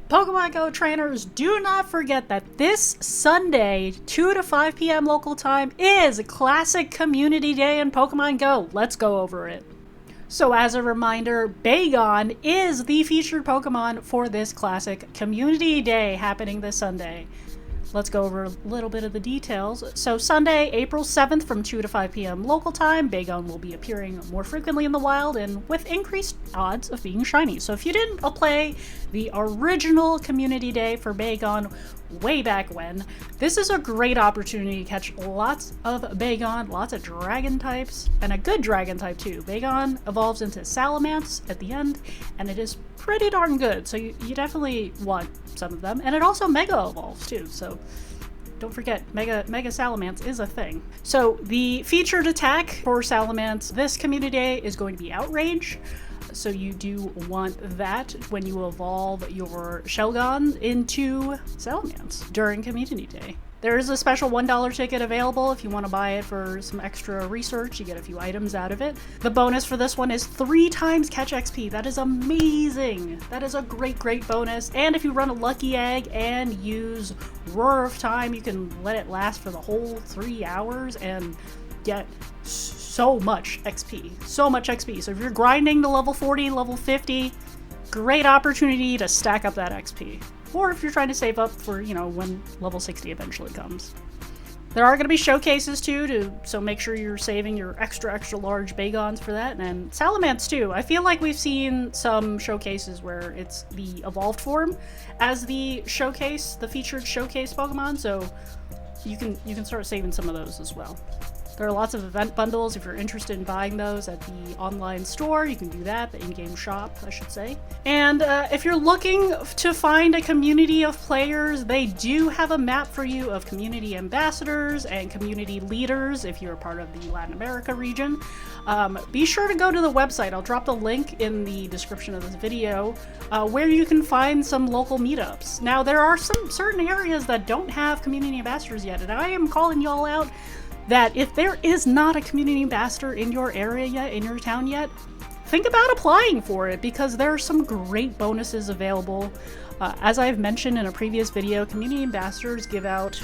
Pokemon Go trainers, do not forget that this Sunday, 2 to 5 p.m. local time, is Classic Community Day in Pokemon Go. Let's go over it. So as a reminder, Bagon is the featured Pokemon for this Classic Community Day happening this Sunday. Let's go over a little bit of the details. So Sunday, April 7th from 2 to 5 p.m. local time, Bagon will be appearing more frequently in the wild and with increased odds of being shiny. So if you didn't play the original Community Day for Bagon way back when, this is a great opportunity to catch lots of Bagon, lots of dragon types, and a good dragon type too. Bagon evolves into Salamence at the end, and it is pretty darn good, so you definitely want some of them. And it also mega evolves too, so don't forget, mega Salamence is a thing. So the featured attack for Salamence this Community Day is going to be Outrage. So you do want that when you evolve your Shelgon into Salamence during Community Day. There is a special $1 ticket available if you want to buy it for some extra research. You get a few items out of it. The bonus for this one is 3 times catch XP. That is amazing. That is a great bonus. And if you run a lucky egg and use Roar of Time, you can let it last for the whole 3 hours and get so much XP. So much XP. So if you're grinding to level 40, level 50, great opportunity to stack up that XP. Or if you're trying to save up for, you know, when level 60 eventually comes. There are going to be showcases too, so make sure you're saving your extra large Bagons for that. And Salamence too. I feel like we've seen some showcases where it's the evolved form as the showcase, the featured showcase Pokemon, so you can start saving some of those as well. There are lots of event bundles if you're interested in buying those at the online store. You can do that, the in-game shop, I should say. And if you're looking to find a community of players, they do have a map for you of community ambassadors and community leaders if you're a part of the Latin America region. Be sure to go to the website. I'll drop the link in the description of this video where you can find some local meetups. Now, there are some certain areas that don't have community ambassadors yet, and I am calling y'all out that if there is not a community ambassador in your area yet, in your town yet, think about applying for it because there are some great bonuses available. As I've mentioned in a previous video, community ambassadors give out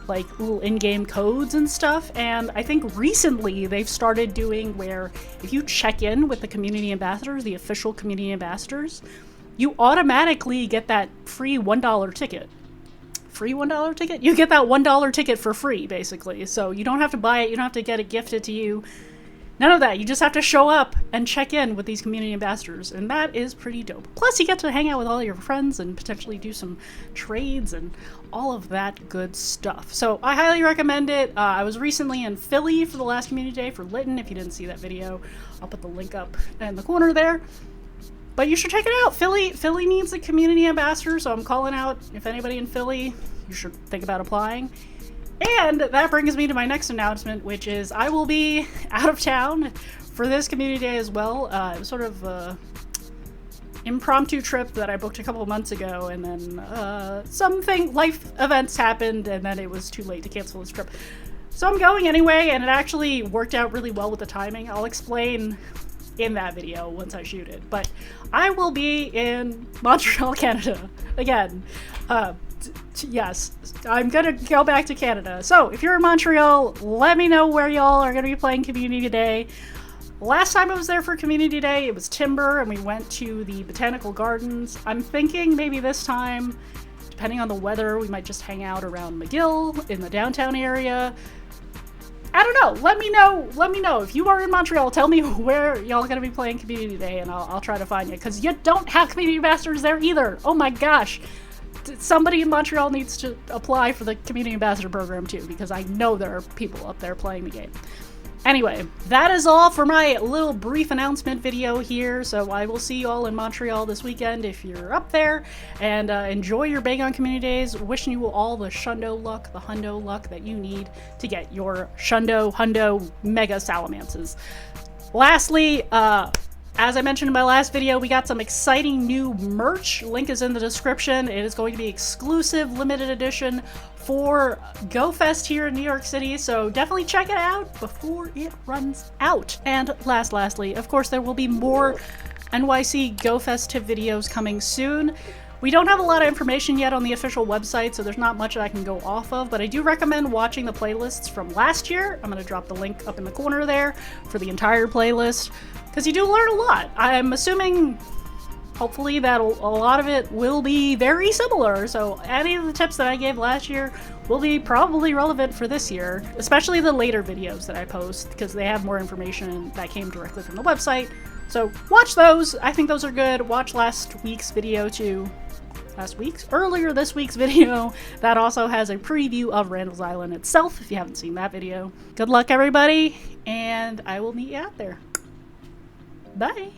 like little in-game codes and stuff, and I think recently they've started doing where if you check in with the community ambassadors, the official community ambassadors, you automatically get that free $1 ticket. Free $1 ticket? You get that $1 ticket for free, basically. So you don't have to buy it, you don't have to get it gifted to you. None of that. You just have to show up and check in with these community ambassadors, and that is pretty dope. Plus, you get to hang out with all your friends and potentially do some trades and all of that good stuff. So I highly recommend it. I was recently in Philly for the last Community Day for Lytton. If you didn't see that video, I'll put the link up in the corner there. But you should check it out. Philly needs a community ambassador, so I'm calling out if anybody in Philly, you should think about applying. And that brings me to my next announcement, which is I will be out of town for this Community Day as well. It was sort of an impromptu trip that I booked a couple of months ago, and then life events happened, and then it was too late to cancel this trip. So I'm going anyway, and it actually worked out really well with the timing. I'll explain in that video once I shoot it, but I will be in Montreal, Canada again. Yes, I'm gonna go back to Canada. So if you're in Montreal, let me know where y'all are gonna be playing Community Day. Last time I was there for Community Day, it was Timber, and we went to the Botanical Gardens. I'm thinking maybe this time, depending on the weather, we might just hang out around McGill in the downtown area. I don't know. Let me know. If you are in Montreal, tell me where y'all are going to be playing Community Day, and I'll try to find you, because you don't have community ambassadors there either. Oh my gosh. Somebody in Montreal needs to apply for the community ambassador program too, because I know there are people up there playing the game. Anyway, that is all for my little brief announcement video here, so I will see you all in Montreal this weekend if you're up there, and enjoy your Bagon Community Days. Wishing you all the Shundo luck, the Hundo luck that you need to get your Shundo, Hundo, Mega Salamances. Lastly, as I mentioned in my last video, we got some exciting new merch. Link is in the description. It is going to be exclusive, limited edition for GoFest here in New York City, so definitely check it out before it runs out. And lastly, of course, there will be more NYC GoFest tip videos coming soon. We don't have a lot of information yet on the official website, so there's not much that I can go off of, but I do recommend watching the playlists from last year. I'm going to drop the link up in the corner there for the entire playlist, because you do learn a lot. I'm assuming, hopefully, that a lot of it will be very similar, so any of the tips that I gave last year will be probably relevant for this year, especially the later videos that I post, because they have more information that came directly from the website. So watch those. I think those are good. Watch last week's video too. Earlier this week's video that also has a preview of Randall's Island itself if you haven't seen that video. Good luck everybody, and I will meet you out there. Bye!